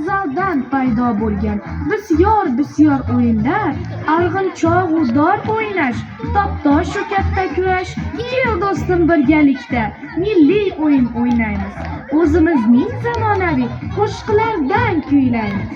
azaldan paydo bo'lgan bisyor o'yinlar, arg'imchoq dor o'ynash, toptosh shu katta kurash. Kel do'stim birgalikda milliy o'yin o'ynaymiz, o'zimizning zamonaviy qo'shiqlardan kuylaymiz.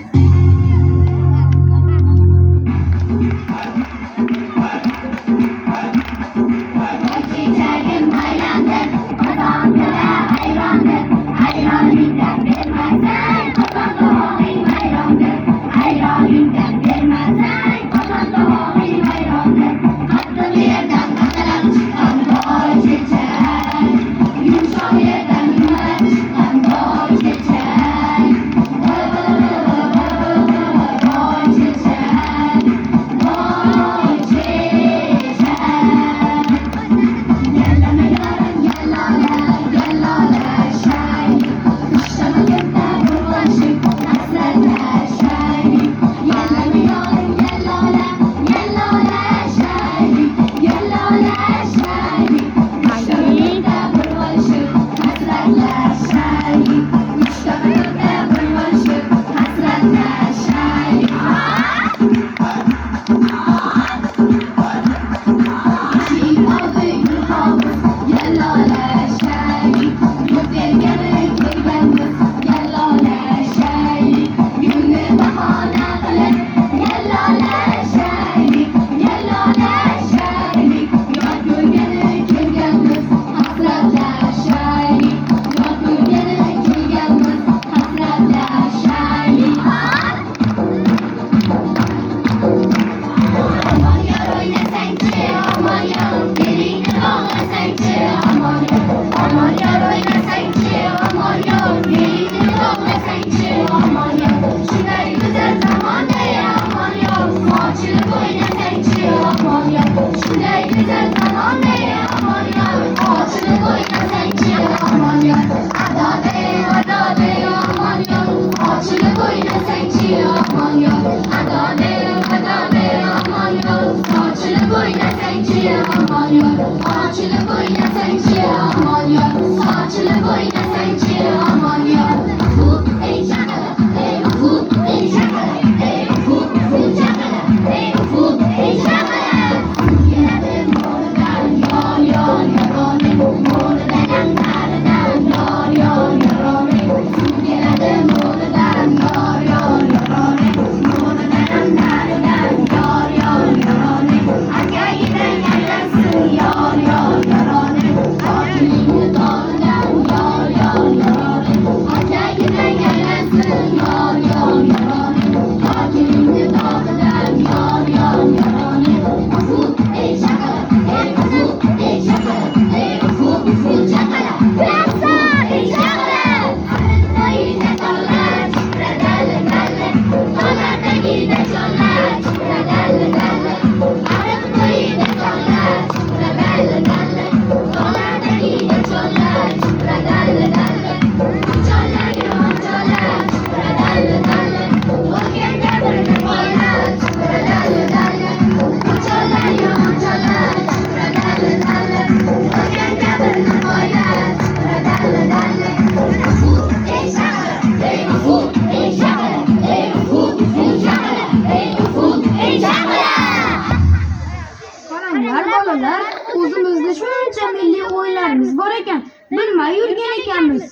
Bolalar, o'zimizda shuncha milliy o'yinlarimiz bor ekan, bilmay yurgan ekanmiz.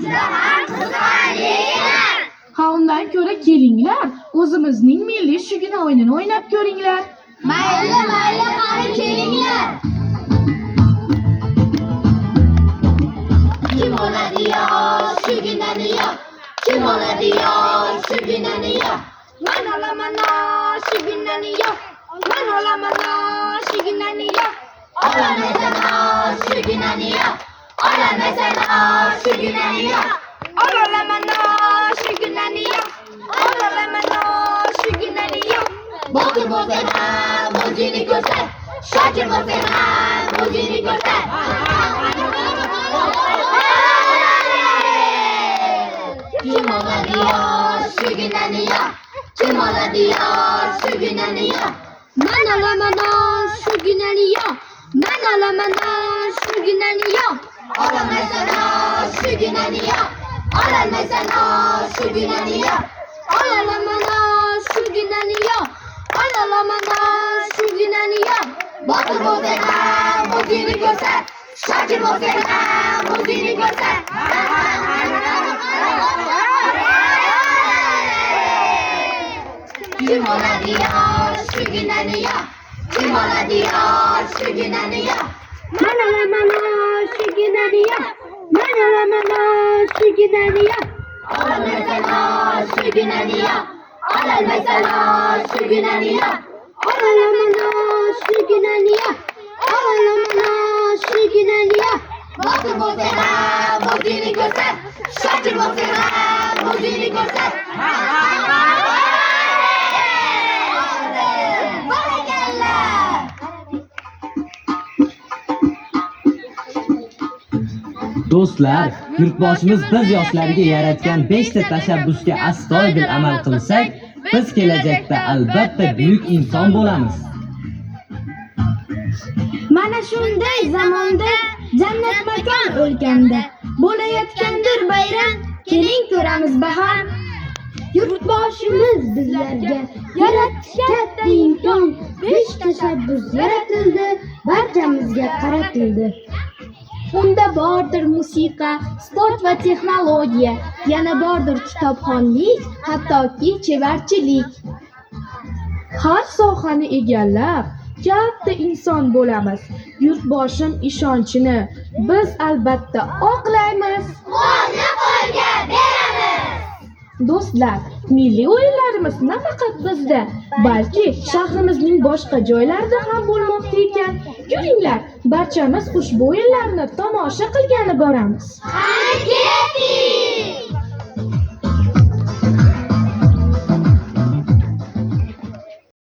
Juda ham qiziqarlilar. Ha, undan ko'ra kelinglar, o'zimizning milliy shugina o'yinini o'ynab ko'ringlar. Mayli, qani kelinglar. Kim oladi yo shuginani yo? Kim oladi yo shuginani yo? Men olaman shuginani yo. Men olaman shuginani yo. Olamaysan shuginani yo. Olamaysan shuginani yo. Olaman shuginani yo. Olaman shuginani yo. Botir bo'lsang ham o'zingni ko'rsat. Shokir bo'lsang ham o'zingni ko'rsat. Kim oladi yo shuginani yo? Kim oladi yo shuginani yo? Men olaman shuginani yo. Men olaman shuginani yo. Olamaysan shuginani yo. ololmaysan shu gunani yo, ololaman shu gunani yo, ololaman shu gunani yo. Botir bo'lsang ham o'zingni ko'rsat, shokir bo'lsang ham o'zingni ko'rsat. Kim oladi yo shu gunani yo, kim oladi yo shu gunani yo. Mana shu gunani yo, mana shu gunani yo. Ololmaysan shu gunani yo, ololmaysan shu gunani yo. Ololaman shu gunani yo, ololaman shu gunani yo. Botir bo'lsang ham o'zingni ko'rsat, shokir bo'lsang ham o'zingni ko'rsat. Do'stlar, yurtboshimiz biz yoshlarga yaratgan 5 ta tashabbusga astoydil amal qilsak, biz kelajakda albatta buyuk inson bo'lamiz. Mana shunday zamonda jannat makon o'lganda bo'layotgandir bayram, keling ko'ramiz bahor. Yurtboshimiz bizlarga yaratish katta imkon, 5 tashabbus yaratildi, barchamizga qaratildi. Unda bordir musiqa, sport va texnologiya, yana bordir kitobxonlik, hattoki chevarchilik. Har sohani egallab, katta inson bo'lamiz. Yurtboshim ishonchini biz albatta oqlaymiz. Qo'lni qo'lga beramiz. Do'stlar, milliy o'yinlarimiz nafaqat bizda, balki shahrimizning boshqa joylarida ham bo'lmoqda ekan. Yuringlar, barchamiz ushbu o'yinlarni tomosha qilgani boramiz. Qani keting.